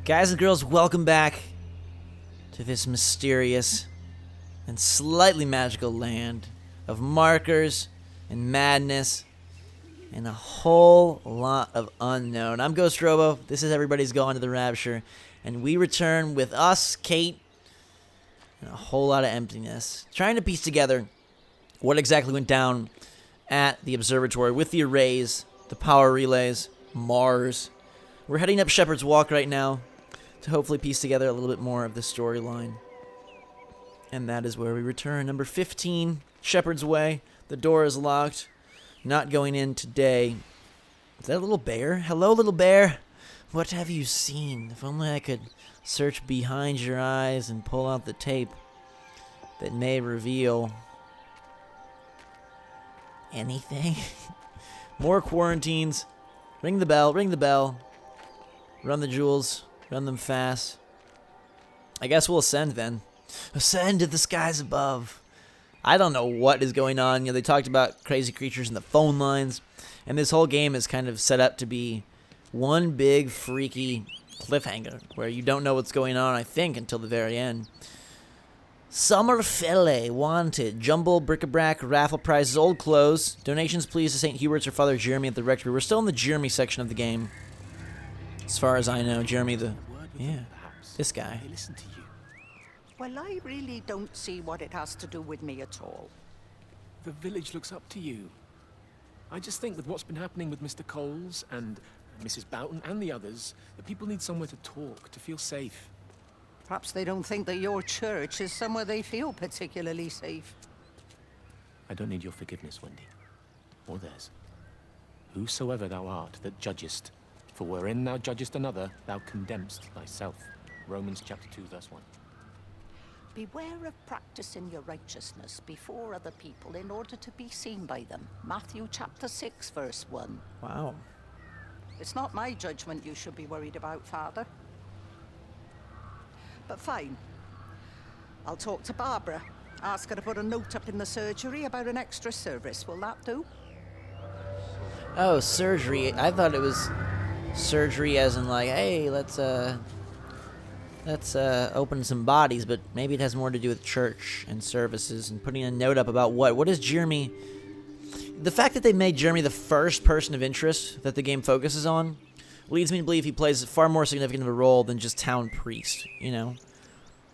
Guys and girls, welcome back to this mysterious and slightly magical land of markers and madness and a whole lot of unknown. I'm GhostRobo. This is Everybody's Going to the Rapture. And we return with us, Kate, and a whole lot of emptiness. Trying to piece together what exactly went down at the Observatory with the arrays, the power relays, Mars. We're heading up Shepherd's Walk right now to hopefully piece together a little bit more of the storyline. And that is where we return. Number 15, Shepherd's Way. The door is locked. Not going in today. Is that a little bear? Hello, little bear. What have you seen? If only I could search behind your eyes and pull out the tape that may reveal anything. More quarantines. Ring the bell, ring the bell. Run the jewels, run them fast. I guess we'll ascend then. Ascend to the skies above. I don't know what is going on. You know, they talked about crazy creatures in the phone lines, and this whole game is kind of set up to be one big freaky cliffhanger where you don't know what's going on, I think, until the very end. Summer Fillet wanted. Jumble, bric-a-brac, raffle prizes, old clothes. Donations please to St. Hubert's or Father Jeremy at the Rectory. We're still in the Jeremy section of the game. As far as I know, Jeremy this guy. They listen to you. Well, I really don't see what it has to do with me at all. The village looks up to you. I just think with what's been happening with Mr. Coles and Mrs. Boughton and the others, that people need somewhere to talk, to feel safe. Perhaps they don't think that your church is somewhere they feel particularly safe. I don't need your forgiveness, Wendy. Or theirs. Whosoever thou art that judgest, for wherein thou judgest another, thou condemnest thyself. Romans chapter 2, verse 1. Beware of practicing your righteousness before other people in order to be seen by them. Matthew chapter 6, verse 1. Wow. It's not my judgment you should be worried about, Father. But fine. I'll talk to Barbara. Ask her to put a note up in the surgery about an extra service. Will that do? Oh, surgery. I thought it was surgery as in like, hey, let's open some bodies, but maybe it has more to do with church and services and putting a note up about what? What is Jeremy? The fact that they made Jeremy the first person of interest that the game focuses on leads me to believe he plays far more significant of a role than just town priest, you know?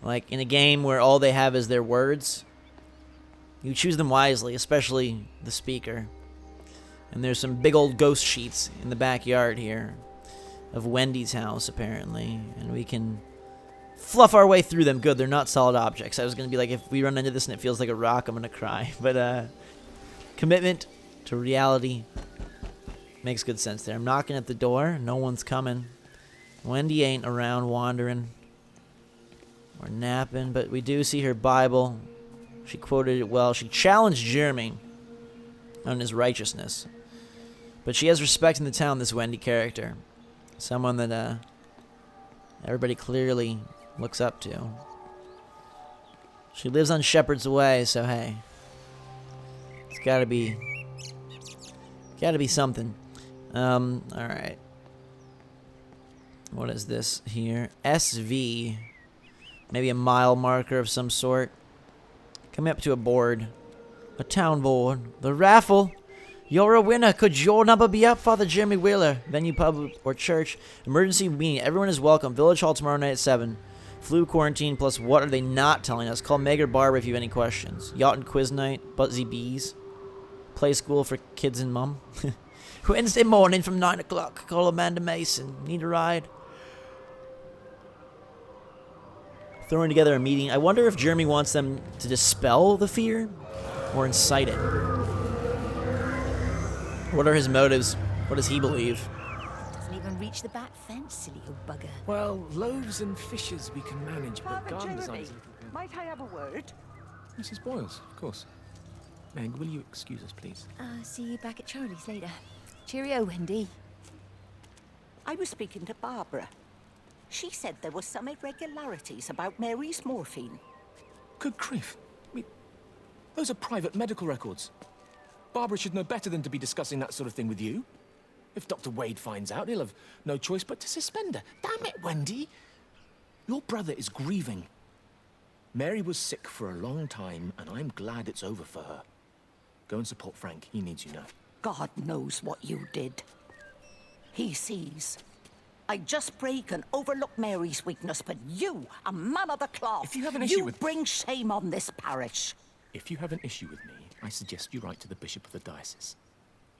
Like, in a game where all they have is their words, you choose them wisely, especially the speaker. And there's some big old ghost sheets in the backyard here of Wendy's house, apparently, and we can fluff our way through them. Good, they're not solid objects. I was going to be like, if we run into this and it feels like a rock, I'm going to cry. But, commitment to reality makes good sense there. I'm knocking at the door. No one's coming. Wendy ain't around wandering or napping, but we do see her Bible. She quoted it well. She challenged Jeremy on his righteousness. But she has respect in the town, this Wendy character. Someone that everybody clearly looks up to. She lives on Shepherd's Way, so hey. It's gotta be something. Alright. What is this here? SV. Maybe a mile marker of some sort. Coming up to a board. A town board. The raffle. You're a winner. Could your number be up, Father Jeremy Wheeler? Venue, pub, or church. Emergency meeting. Everyone is welcome. Village Hall tomorrow night at 7. Flu quarantine plus what are they not telling us? Call Meg or Barbara if you have any questions. Yacht and quiz night. Buzzy Bees. Play school for kids and mum. Wednesday morning from 9 o'clock. Call Amanda Mason. Need a ride? Throwing together a meeting. I wonder if Jeremy wants them to dispel the fear or incite it. What are his motives? What does he believe? Doesn't even reach the back fence, silly old bugger. Well, loaves and fishes we can manage, but Father garden Jeremy, design's might I have a word? Mrs. Boyles, of course. Meg, will you excuse us, please? See you back at Charlie's later. Cheerio, Wendy. I was speaking to Barbara. She said there were some irregularities about Mary's morphine. Good grief. Those are private medical records. Barbara should know better than to be discussing that sort of thing with you. If Dr. Wade finds out, he'll have no choice but to suspend her. Damn it, Wendy! Your brother is grieving. Mary was sick for a long time, and I'm glad it's over for her. Go and support Frank. He needs you now. God knows what you did. He sees. I just break and overlook Mary's weakness, but you, a man of the cloth, If you have an issue you with- bring shame on this parish. If you have an issue with me, I suggest you write to the bishop of the diocese.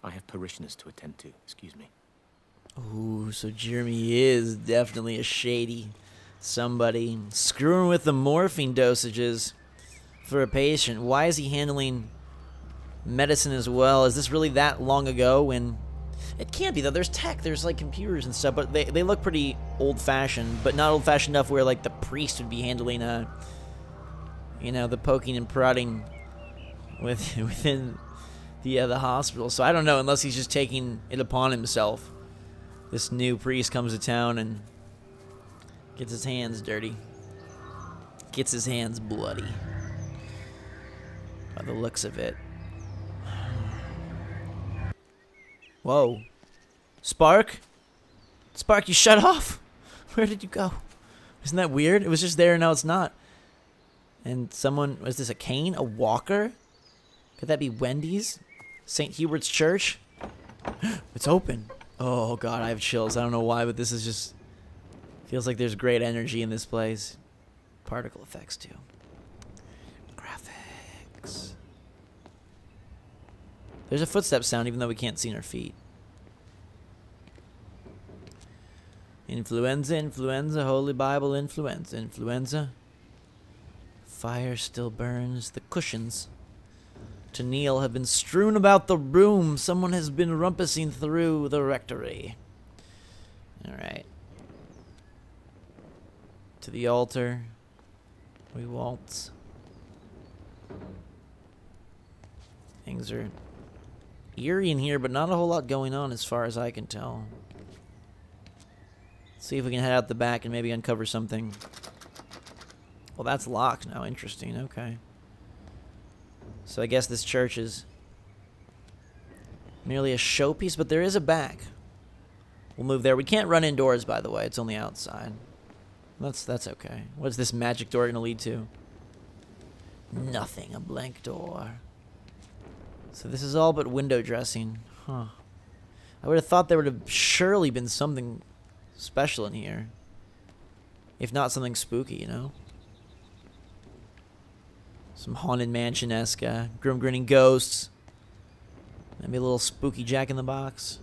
I have parishioners to attend to. Excuse me. Ooh, so Jeremy is definitely a shady somebody. Screwing with the morphine dosages for a patient. Why is he handling medicine as well? Is this really that long ago when... It can't be, though. There's tech. There's, like, computers and stuff, but they look pretty old-fashioned, but not old-fashioned enough where, like, the priest would be handling, you know, the poking and prodding within the hospital. So I don't know, unless he's just taking it upon himself. This new priest comes to town and gets his hands dirty. Gets his hands bloody. By the looks of it. Whoa. Spark? Spark, you shut off? Where did you go? Isn't that weird? It was just there and now it's not. And someone, was this a cane? A walker? Could that be Wendy's? St. Hubert's Church? It's open. Oh god, I have chills. I don't know why, but this is just... Feels like there's great energy in this place. Particle effects, too. Graphics. There's a footstep sound, even though we can't see our feet. Influenza, influenza, Holy Bible, influenza, influenza. Fire still burns. The cushions to kneel have been strewn about the room. Someone has been rumpusing through the rectory. Alright. To the altar we waltz. Things are eerie in here, but not a whole lot going on as far as I can tell. Let's see if we can head out the back and maybe uncover something. Well, that's locked now. Interesting. Okay. So I guess this church is merely a showpiece, but there is a back. We'll move there. We can't run indoors, by the way. It's only outside. That's okay. What's this magic door going to lead to? Nothing. A blank door. So this is all but window dressing. Huh. I would have thought there would have surely been something special in here. If not something spooky, you know? Some Haunted Mansion-esque, grim grinning ghosts. Maybe a little spooky Jack-in-the-Box.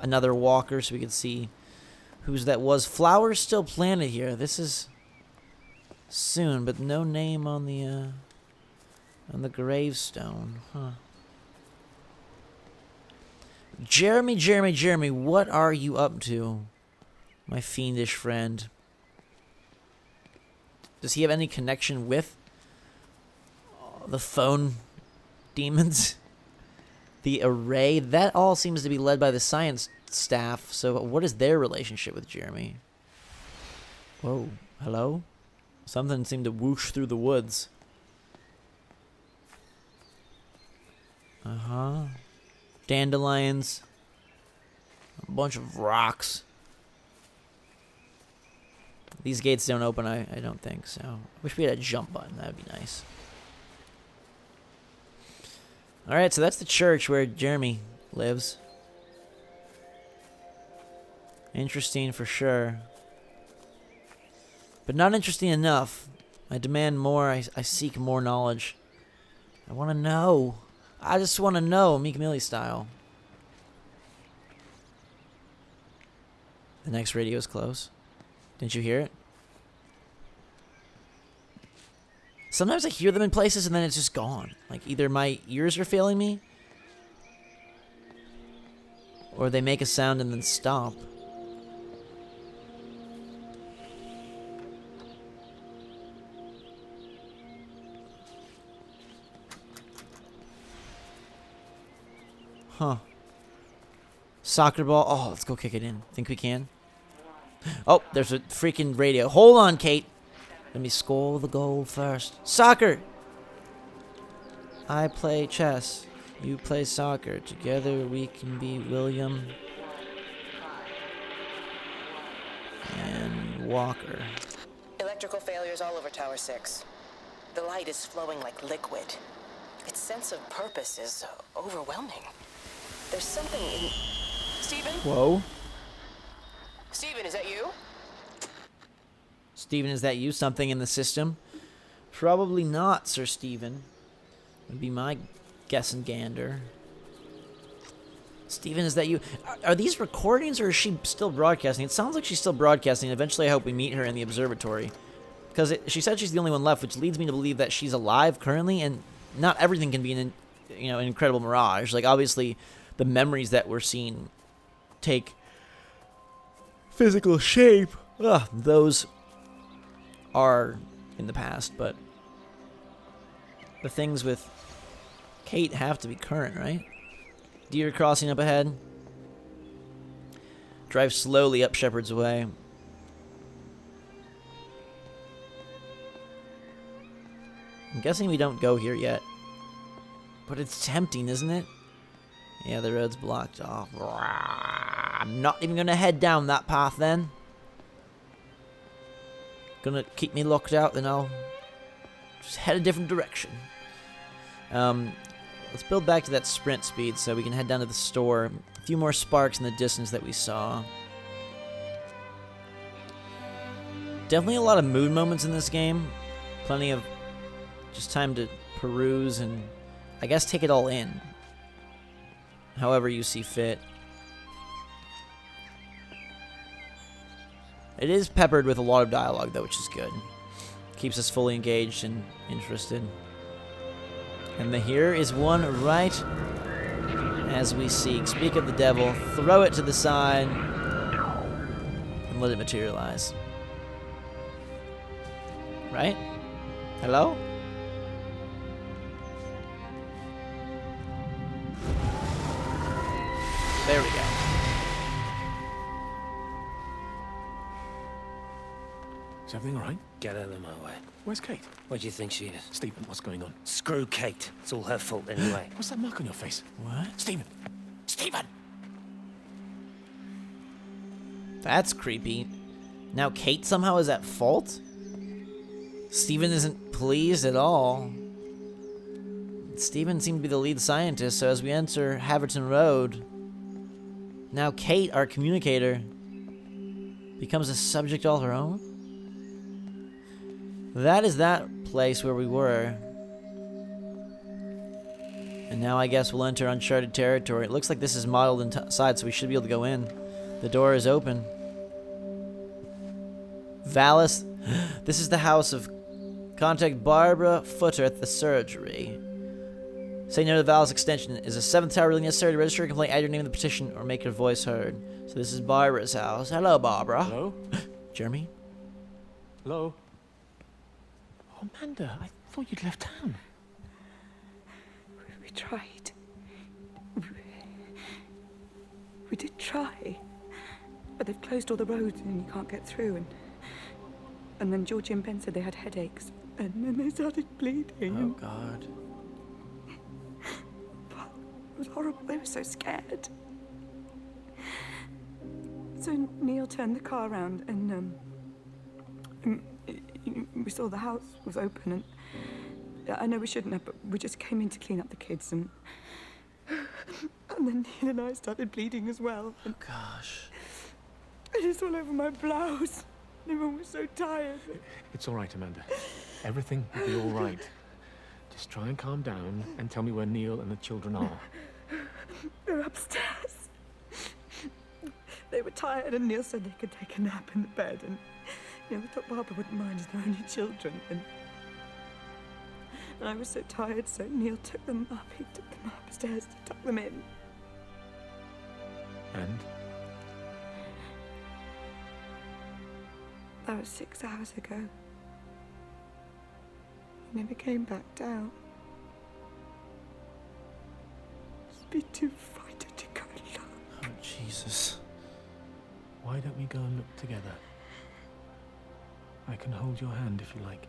Another walker so we can see whose that was. Flowers still planted here. This is soon, but no name on the gravestone. Huh. Jeremy, what are you up to, my fiendish friend? Does he have any connection with the phone demons? The array? That all seems to be led by the science staff. So what is their relationship with Jeremy? Whoa. Hello? Something seemed to whoosh through the woods. Uh-huh. Dandelions. A bunch of rocks. These gates don't open, I don't think, so... I wish we had a jump button, that would be nice. Alright, so that's the church where Jeremy lives. Interesting for sure. But not interesting enough. I demand more, I seek more knowledge. I want to know. I just want to know, Meek Millie style. The next radio is close. Didn't you hear it? Sometimes I hear them in places and then it's just gone. Like either my ears are failing me, or they make a sound and then stop. Huh. Soccer ball. Oh, let's go kick it in. Think we can? Oh, there's a freaking radio. Hold on, Kate. Let me score the goal first. Soccer! I play chess. You play soccer. Together we can be William and Walker. Electrical failures all over Tower 6. The light is flowing like liquid. Its sense of purpose is overwhelming. There's something in... Stephen? Whoa. Stephen, is that you? Stephen, is that you? Something in the system? Probably not, Sir Stephen. Would be my guess and gander. Stephen, is that you? Are these recordings or is she still broadcasting? It sounds like she's still broadcasting. Eventually I hope we meet her in the observatory. Because she said she's the only one left, which leads me to believe that she's alive currently, and not everything can be an incredible mirage. Like, obviously, the memories that we're seeing take physical shape. Those are in the past, but the things with Kate have to be current, right? Deer crossing up ahead. Drive slowly up Shepherd's Way. I'm guessing we don't go here yet. But it's tempting, isn't it? Yeah, the road's blocked off. I'm not even going to head down that path then. Gonna keep me locked out, then I'll just head a different direction. Let's build back to that sprint speed so we can head down to the store. A few more sparks in the distance that we saw. Definitely a lot of mood moments in this game. Plenty of just time to peruse and, I guess, take it all in. However you see fit. It is peppered with a lot of dialogue, though, which is good. Keeps us fully engaged and interested. And here is one right as we seek. Speak of the devil, throw it to the side, and let it materialize. Right? Hello? There we go. Is everything all right? Get out of my way. Where's Kate? What do you think she is? Stephen, what's going on? Screw Kate. It's all her fault anyway. What's that mark on your face? What? Stephen! Stephen! That's creepy. Now Kate somehow is at fault? Stephen isn't pleased at all. Stephen seemed to be the lead scientist, so as we enter Haverton Road, now Kate, our communicator, becomes a subject all her own? That is that place where we were. And now I guess we'll enter uncharted territory. It looks like this is modeled inside, so we should be able to go in. The door is open. Valis. This is the house of... Contact Barbara Footer at the surgery. Say no to the Valis extension. Is a 7th tower really necessary to register a complaint? Add your name in the petition or make your voice heard. So this is Barbara's house. Hello, Barbara. Hello? Jeremy? Hello? Oh, Amanda, I thought you'd left town. We tried. We did try. But they've closed all the roads and you can't get through. And then Georgie and Ben said they had headaches. And then they started bleeding. Oh, God. It was horrible. They were so scared. So Neil turned the car around and we saw the house was open and I know we shouldn't have, but we just came in to clean up the kids and then Neil and I started bleeding as well. Oh, gosh. It was all over my blouse. Everyone was so tired. It's all right, Amanda. Everything will be all right. Just try and calm down and tell me where Neil and the children are. They're upstairs. They were tired and Neil said they could take a nap in the bed and we thought Barbara wouldn't mind as they're only children and I was so tired so Neil took them up. He took them upstairs to tuck them in. And? That was 6 hours ago. He never came back down. Just be too frightened to go alone. Oh, Jesus. Why don't we go and look together? I can hold your hand if you like.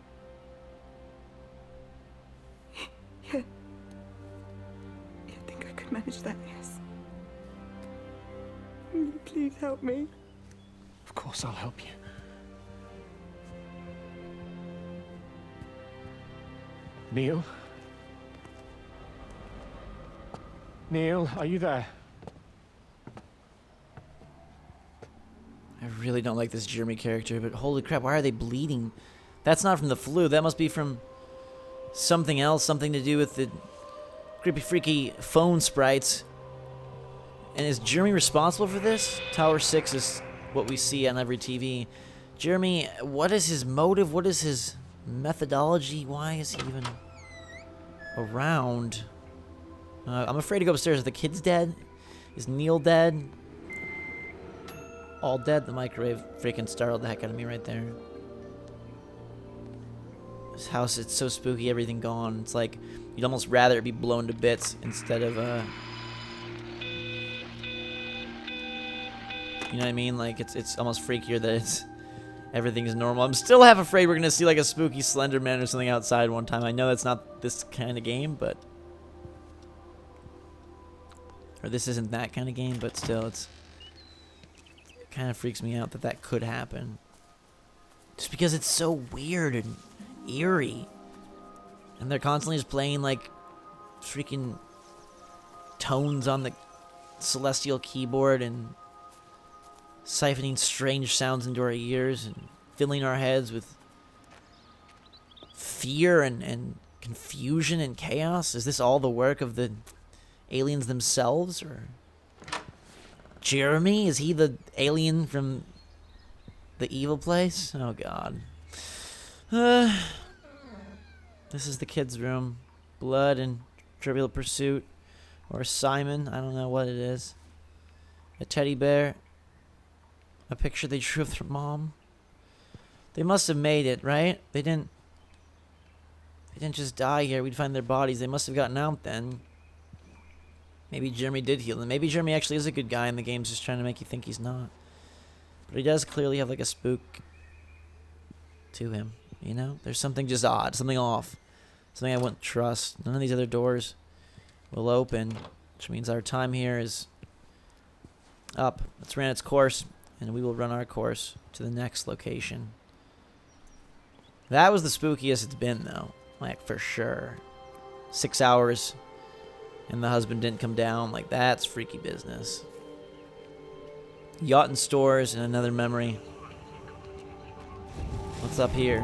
Yeah. Yeah, acknowledge that, yes. Will you please help me? Of course I'll help you. Neil? Neil, are you there? I really don't like this Jeremy character, but holy crap, why are they bleeding? That's not from the flu. That must be from something else, something to do with the creepy, freaky phone sprites. And is Jeremy responsible for this? Tower 6 is what we see on every TV. Jeremy, what is his motive? What is his methodology? Why is he even around? I'm afraid to go upstairs. Are the kids dead? Is Neil dead? All dead? The microwave freaking startled the heck out of me right there. This house, it's so spooky, everything gone. It's like you'd almost rather it be blown to bits instead of, you know what I mean? Like, it's almost freakier that everything is normal. I'm still half afraid we're going to see, like, a spooky Slender Man or something outside one time. I know that's not this kind of game, but... Or this isn't that kind of game, but still, it kind of freaks me out that that could happen. Just because it's so weird and eerie. And they're constantly just playing, like, freaking tones on the celestial keyboard and siphoning strange sounds into our ears and filling our heads with fear and confusion and chaos. Is this all the work of the aliens themselves, or Jeremy? Is he the alien from the evil place? Oh god. This is the kids' room. Blood and Trivial Pursuit, or Simon, I don't know what it is. A teddy bear. A picture they drew of their mom. They must have made it, right? They didn't just die here. We'd find their bodies. They must have gotten out then. Maybe Jeremy did heal them. Maybe Jeremy actually is a good guy and the game's just trying to make you think he's not. But he does clearly have like a spook to him, you know? There's something just odd, something off. Something I wouldn't trust. None of these other doors will open, which means our time here is up. It's ran its course, and we will run our course to the next location. That was the spookiest it's been, though. Like, for sure. 6 hours, and the husband didn't come down. Like, that's freaky business. Yacht and stores, and another memory. What's up here?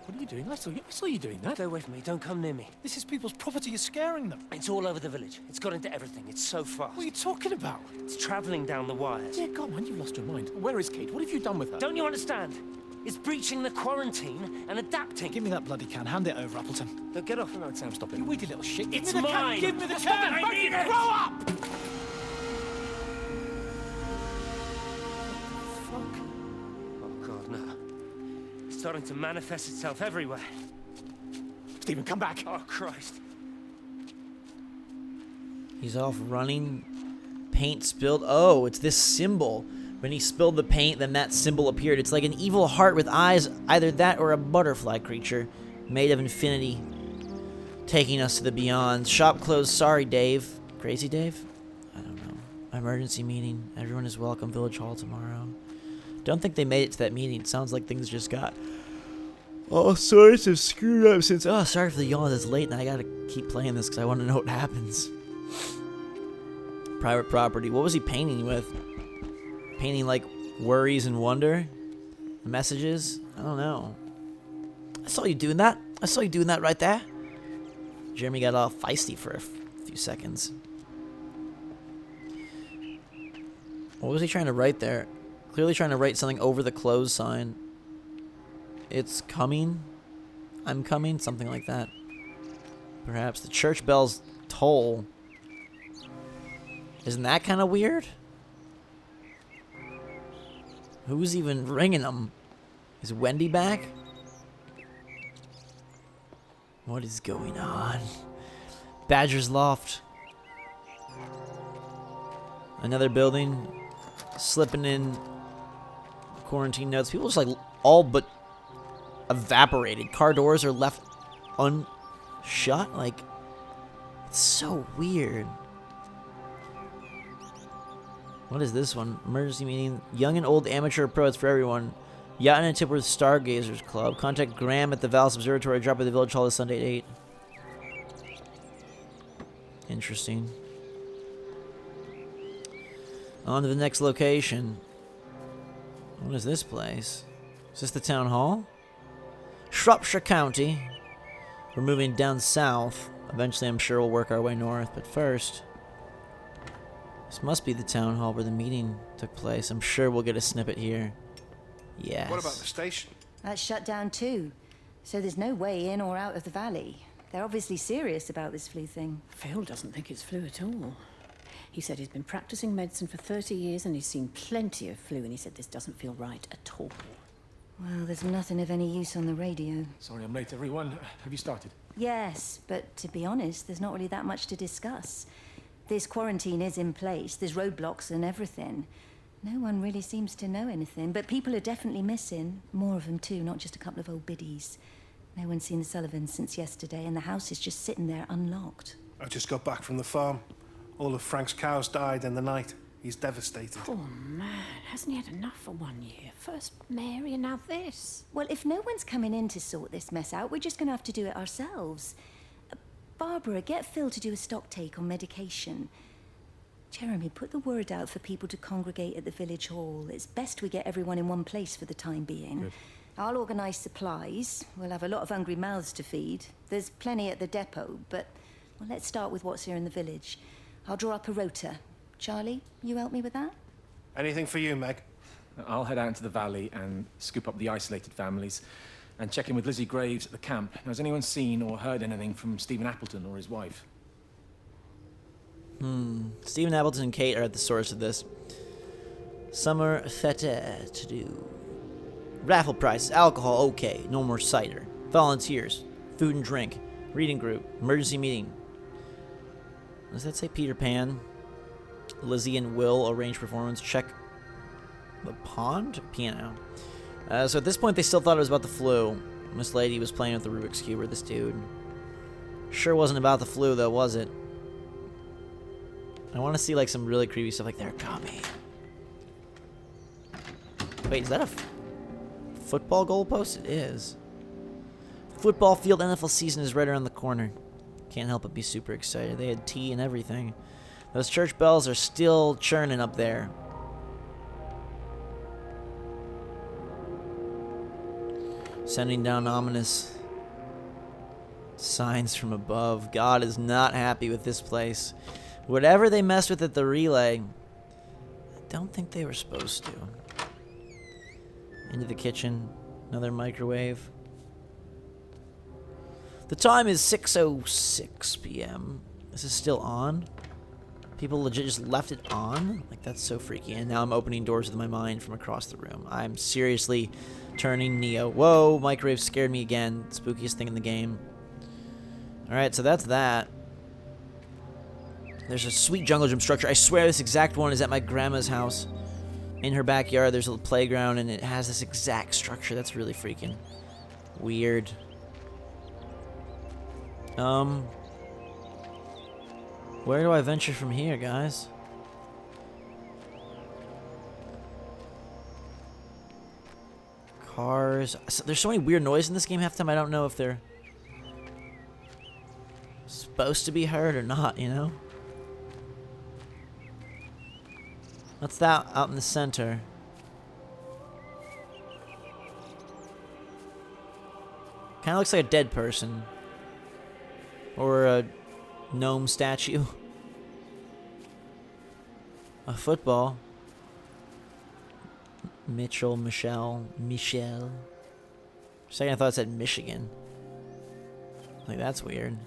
What are you doing? I saw you doing that. Stay away from me. Don't come near me. This is people's property. You're scaring them. It's all over the village. It's got into everything. It's so fast. What are you talking about? It's traveling down the wires. Yeah, come on, you've lost your mind. Where is Kate? What have you done with her? Don't you understand? It's breaching the quarantine and adapting. Give me that bloody can. Hand it over, Appleton. Now get off. No, Sam, stop it. You weedy little shit. Give It's me the mine. Can. Give me the Stop can. it. I need it. Grow up! Fuck. Oh, God, no. It's starting to manifest itself everywhere. Stephen, come back. Oh, Christ. He's off running. Paint spilled. Oh, it's this symbol. When he spilled the paint, then that symbol appeared. It's like an evil heart with eyes, either that or a butterfly creature made of infinity, taking us to the beyond. Shop closed. Sorry, Dave. Crazy Dave? I don't know. Emergency meeting. Everyone is welcome. Village Hall tomorrow. Don't think they made it to that meeting. It sounds like things just got all sorts of screwed up since... Oh, sorry for the yawn. It's late and I gotta keep playing this because I want to know what happens. Private property. What was he painting with? Painting like worries and wonder? Messages? I don't know. I saw you doing that. I saw you doing that right there. Jeremy got all feisty for a few seconds. What was he trying to write there? Clearly trying to write something over the close sign. It's coming. I'm coming. Something like that. Perhaps. The church bells toll. Isn't that kind of weird? Who's even ringing them? Is Wendy back? What is going on? Badger's Loft. Another building. slipping in quarantine notes. People just like all but evaporated. Car doors are left unshut. Like, it's so weird. What is this one? Emergency meeting. Young and old, amateur, pro. It's for everyone. Yacht and a tip with Stargazers Club. Contact Graham at the Vallis Observatory. Drop by the Village Hall this Sunday at 8. Interesting. On to the next location. What is this place? Is this the town hall? Shropshire County. We're moving down south. Eventually, I'm sure we'll work our way north. But first, this must be the town hall where the meeting took place. I'm sure we'll get a snippet here. Yes. What about the station? That's shut down too. So there's no way in or out of the valley. They're obviously serious about this flu thing. Phil doesn't think it's flu at all. He said he's been practicing medicine for 30 years and he's seen plenty of flu, and he said this doesn't feel right at all. Well, there's nothing of any use on the radio. Sorry I'm late, everyone. Have you started? Yes, but to be honest, there's not really that much to discuss. This quarantine is in place, there's roadblocks and everything. No one really seems to know anything, but people are definitely missing. More of them too, not just a couple of old biddies. No one's seen the Sullivans since yesterday, and the house is just sitting there unlocked. I just got back from the farm. All of Frank's cows died in the night. He's devastated. Poor man, hasn't he had enough for 1 year? First Mary and now this. Well, if no one's coming in to sort this mess out, we're just going to have to do it ourselves. Barbara, get Phil to do a stock take on medication. Jeremy, put the word out for people to congregate at the village hall. It's best we get everyone in one place for the time being. Good. I'll organise supplies. We'll have a lot of hungry mouths to feed. There's plenty at the depot, but well, let's start with what's here in the village. I'll draw up a rota. Charlie, you help me with that? Anything for you, Meg? I'll head out into the valley and scoop up the isolated families and check in with Lizzie Graves at the camp. Now, has anyone seen or heard anything from Stephen Appleton or his wife? Stephen Appleton and Kate are at the source of this. Summer fete to do. Raffle prizes, alcohol, okay. No more cider. Volunteers, food and drink, reading group, emergency meeting. Does that say Peter Pan? Lizzie and Will arrange performance. Check the pond? Piano. So at this point, they still thought it was about the flu. Miss Lady was playing with the Rubik's Cube, or this dude. Sure wasn't about the flu, though, was it? I want to see, like, some really creepy stuff, like, they're coming. Wait, is that a football goalpost? It is. Football field NFL season is right around the corner. Can't help but be super excited. They had tea and everything. Those church bells are still churning up there. Sending down ominous signs from above. God is not happy with this place. Whatever they messed with at the relay, I don't think they were supposed to. Into the kitchen. Another microwave. The time is 6:06 p.m. This is still on? People legit just left it on? Like, that's so freaky. And now I'm opening doors with my mind from across the room. I'm seriously turning Neo. Whoa, microwave scared me again. Spookiest thing in the game. Alright, so that's that. There's a sweet jungle gym structure. I swear this exact one is at my grandma's house. In her backyard, there's a little playground, and it has this exact structure. That's really freaking weird. Where do I venture from here, guys? Cars. There's so many weird noises in this game. Half the time I don't know if they're supposed to be heard or not, you know? What's that out in the center? Kind of looks like a dead person. Or a gnome statue. A football. Michelle. For a second I thought it said Michigan. Like, that's weird.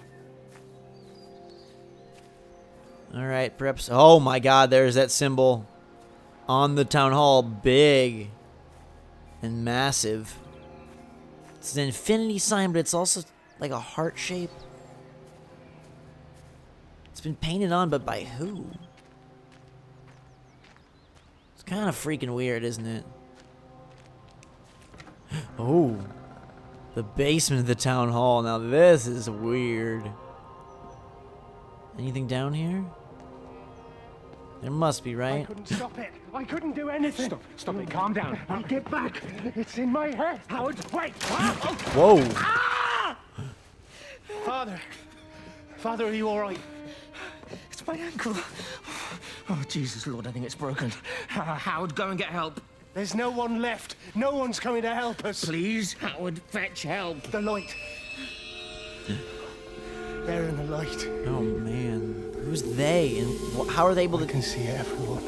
Alright, perhaps. Oh my god, there's that symbol on the town hall. Big and massive. It's an infinity sign, but it's also like a heart shape. It's been painted on, but by who? It's Kind of freaking weird, isn't it? Oh. The basement of the town hall. Now this is weird. Anything down here? There must be, right? I couldn't stop it. I couldn't do anything. Stop it. Calm down. I'll get back. It's in my head. Howard, wait. Whoa. Father. Father, are you all right? It's my ankle. Oh, Jesus, Lord, I think it's broken. Howard, go and get help. There's no one left. No one's coming to help us. Please, Howard, fetch help. The light. They're in the light. Oh, man. Who's they? And how are they able to... I can see everyone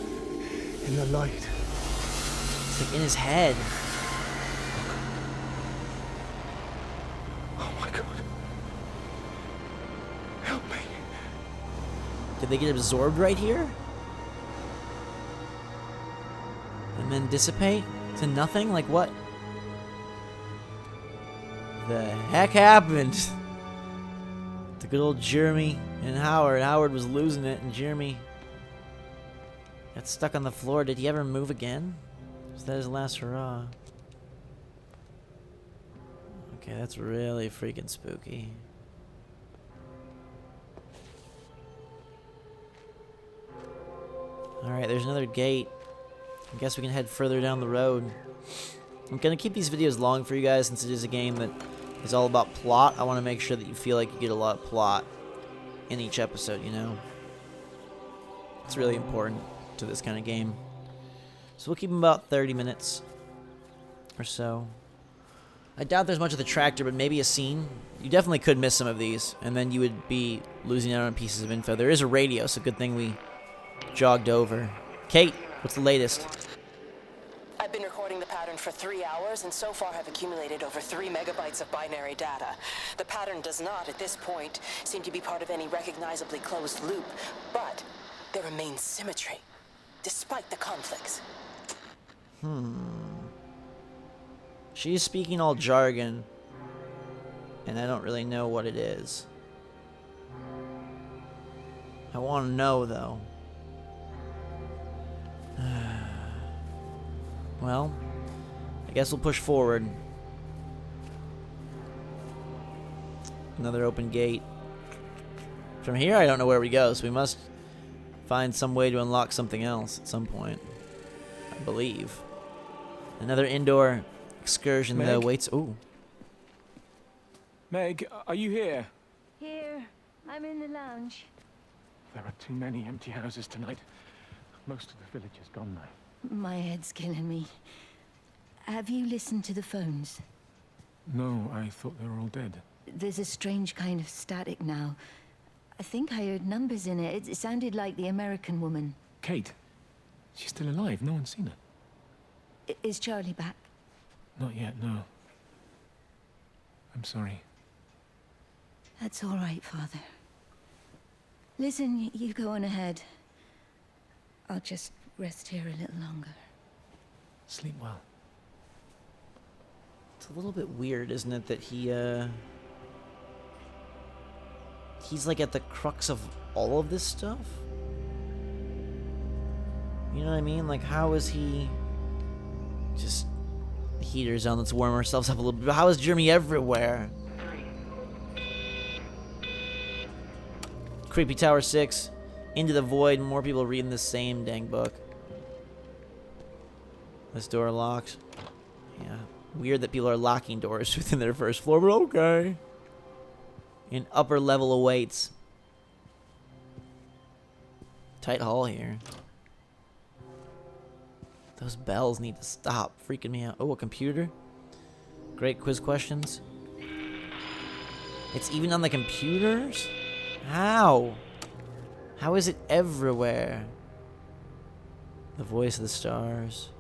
in the light. It's like in his head. Oh, my God. Help me. Did they get absorbed right here? And then dissipate to nothing? Like what? The heck happened? The good old Jeremy and Howard. Howard was losing it, and Jeremy got stuck on the floor. Did he ever move again? Was that his last hurrah? Okay, that's really freaking spooky. Alright, there's another gate. I guess we can head further down the road. I'm gonna keep these videos long for you guys since it is a game that is all about plot. I want to make sure that you feel like you get a lot of plot in each episode, you know? It's really important to this kind of game. So we'll keep them about 30 minutes or so. I doubt there's much of the tractor, but maybe a scene. You definitely could miss some of these, and then you would be losing out on pieces of info. There is a radio, so good thing we jogged over. Kate, what's the latest? I've been recording the pattern for 3 hours and so far have accumulated over 3 megabytes of binary data. The pattern does not, at this point, seem to be part of any recognizably closed loop, but there remains symmetry, despite the conflicts. She's speaking all jargon, and I don't really know what it is. I want to know, though. Well, I guess we'll push forward. Another open gate. From here, I don't know where we go, so we must find some way to unlock something else at some point. I believe. Another indoor excursion, Meg? though, waits. Ooh. Meg, are you here? Here, I'm in the lounge. There are too many empty houses tonight. Most of the village is gone now. My head's killing me. Have you listened to the phones? No, I thought they were all dead. There's a strange kind of static now. I think I heard numbers in it. It sounded like the American woman. Kate, she's still alive. No one's seen her. Is Charlie back? Not yet, no. I'm sorry. That's all right, Father. Listen, you go on ahead. I'll just rest here a little longer. Sleep well. It's a little bit weird, isn't it, that he's like at the crux of all of this stuff? You know what I mean? Like, how is he just... The heater's on, let's warm ourselves up a little bit. How is Jeremy everywhere? Creepy Tower 6. Into the Void. More people reading the same dang book. This door locked. Yeah. Weird that people are locking doors within their first floor, but okay. An upper level awaits. Tight hall here. Those bells need to stop. Freaking me out. Oh, a computer. Great quiz questions. It's even on the computers? How? How is it everywhere? The voice of the stars.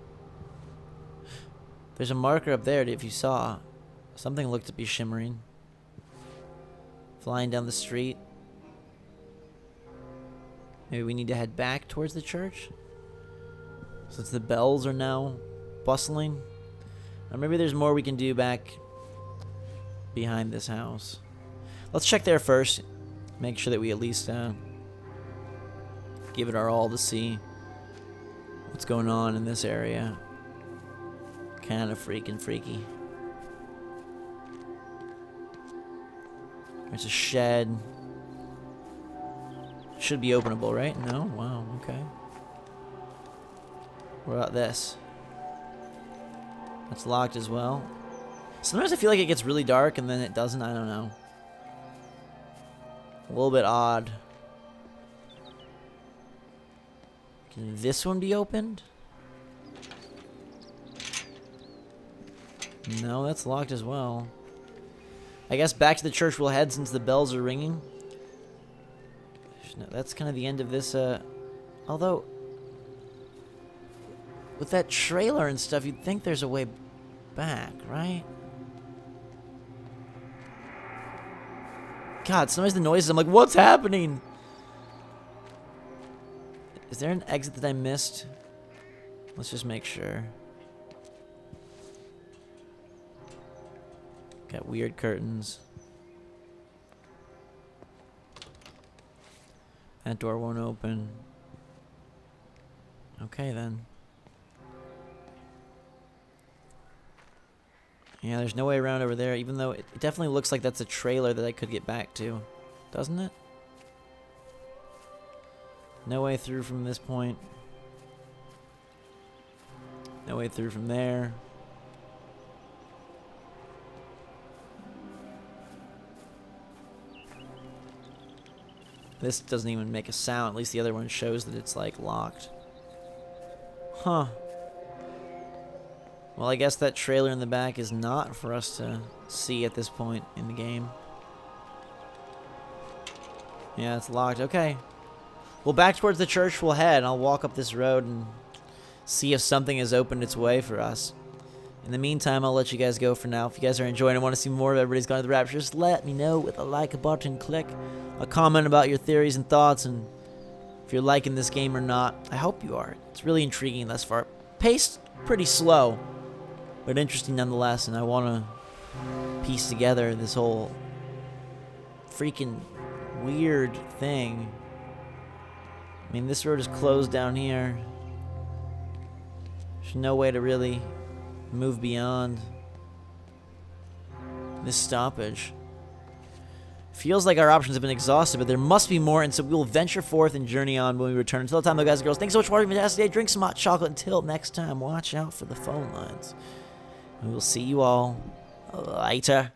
There's a marker up there if you saw. Something looked to be shimmering. Flying down the street. Maybe we need to head back towards the church? Since the bells are now bustling. Or maybe there's more we can do back behind this house. Let's check there first. Make sure that we at least give it our all to see what's going on in this area. Kind of freaky. There's a shed. Should be openable, right? No? Wow, okay. What about this? That's locked as well. Sometimes I feel like it gets really dark and then it doesn't. I don't know. A little bit odd. Can this one be opened? No, that's locked as well. I guess back to the church we'll head since the bells are ringing. No, that's kind of the end of this, although, with that trailer and stuff, you'd think there's a way back, right? God, sometimes the noises, I'm like, what's happening? Is there an exit that I missed? Let's just make sure. Got weird curtains. That door won't open. Okay then. Yeah, there's no way around over there, even though it definitely looks like that's a trailer that I could get back to. Doesn't it? No way through from this point. No way through from there. This doesn't even make a sound. At least the other one shows that it's, like, locked. Huh. Well, I guess that trailer in the back is not for us to see at this point in the game. Yeah, it's locked. Okay. Well, back towards the church we'll head. I'll walk up this road and see if something has opened its way for us. In the meantime, I'll let you guys go for now. If you guys are enjoying and want to see more of Everybody's Gone to the Rapture, just let me know with a like button, click a comment about your theories and thoughts, and if you're liking this game or not. I hope you are. It's really intriguing thus far. Paced pretty slow, but interesting nonetheless, and I want to piece together this whole freaking weird thing. I mean, this road is closed down here. There's no way to really move beyond this stoppage. Feels like our options have been exhausted, but there must be more, and so we will venture forth and journey on when we return. Until the time, though, guys and girls, thanks so much for watching. Fantastic day. Drink some hot chocolate. Until next time, watch out for the phone lines. We will see you all later.